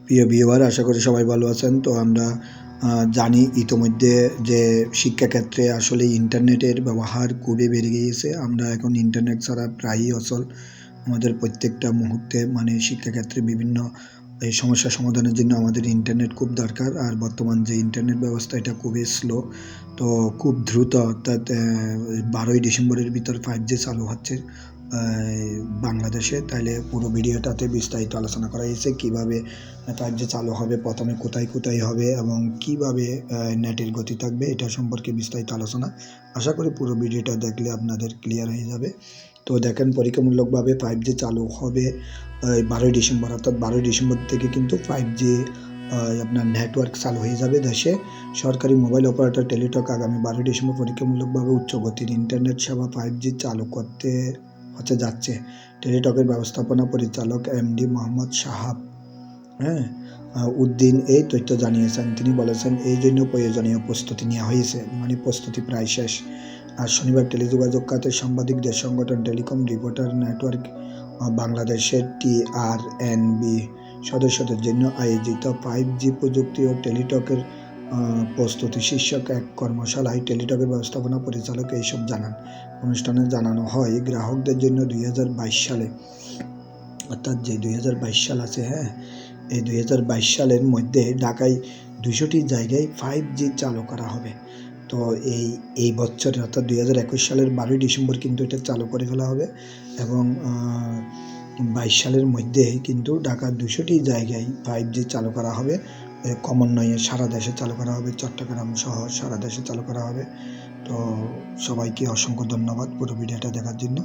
প্রিয় ভিউয়ার, আশা করি সবাই ভালো আছেন। তো আমরা জানি ইতোমধ্যে যে শিক্ষাক্ষেত্রে আসলে ইন্টারনেটের ব্যবহার খুবই বেড়ে গিয়েছে। আমরা এখন ইন্টারনেট ছাড়া প্রায়ই অচল। আমাদের প্রত্যেকটা মুহূর্তে মানে শিক্ষাক্ষেত্রে বিভিন্ন এই সমস্যা সমাধানের জন্য আমাদের ইন্টারনেট খুব দরকার। আর বর্তমান যে ইন্টারনেট ব্যবস্থা এটা খুবই স্লো। তো খুব দ্রুত, অর্থাৎ 12ই ডিসেম্বরের ভিতর 5G চালু হচ্ছে বাংলাদেশে। তাইলে পুরো ভিডিওটাতে বিস্তারিত আলোচনা করা হয়েছে কীভাবে 5G চালু হবে, প্রথমে কোথায় কোথায় হবে এবং কীভাবে নেটের গতি থাকবে, এটা সম্পর্কে বিস্তারিত আলোচনা। আশা করি পুরো ভিডিওটা দেখলে আপনাদের ক্লিয়ার হয়ে যাবে। তো দেখেন, পরীক্ষামূলকভাবে 5G চালু হবে 12ই ডিসেম্বর, অর্থাৎ 12ই ডিসেম্বর থেকে কিন্তু 5G আপনার নেটওয়ার্ক চালু হয়ে যাবে দেশে। সরকারি মোবাইল অপারেটর টেলিটক আগামী 12ই ডিসেম্বর পরীক্ষামূলকভাবে উচ্চ গতির ইন্টারনেট সেবা 5G চালু করতে যাচ্ছে। টেলিটকের ব্যবস্থাপনা পরিচালক MD মোহাম্মদ সাহাব উদ্দিন এই তথ্য জানিয়েছেন। তিনি বলেছেন, এই জন্য প্রয়োজনীয় প্রস্তুতি নেওয়া হয়েছে, মানে প্রস্তুতি প্রায় শেষ। আর শনিবার টেলিযোগাযোগ খাতের সাংবাদিকদের সংগঠন টেলিকম রিপোর্টার নেটওয়ার্ক বাংলাদেশের TRNB সদস্যদের জন্য আয়োজিত 5G প্রযুক্তি ও টেলিটকের প্রস্তুতি শীর্ষক এক কর্মশালায় টেলিটকের ব্যবস্থাপনা পরিচালক এইসব জানান। অনুষ্ঠানে জানানো হয়, গ্রাহকদের জন্য 2022 সালে, অর্থাৎ যে 2022 সাল আছে, এই 2022 সালের মধ্যে ঢাকায় 200টি জায়গায় 5G চালু করা হবে। তো এই বছরে, অর্থাৎ 2021 সালের 12ই ডিসেম্বর কিন্তু এটা চালু করে ফেলা হবে এবং 22 সালের মধ্যে কিন্তু ঢাকার 200টি জায়গায় 5G চালু করা হবে। ক্রমান্বয়ে সারা দেশে চালু করা হবে, চট্টগ্রাম সহ সারা দেশে চালু করা হবে। তো সবাইকে অসংখ্য ধন্যবাদ পুরো ভিডিওটা দেখার জন্য।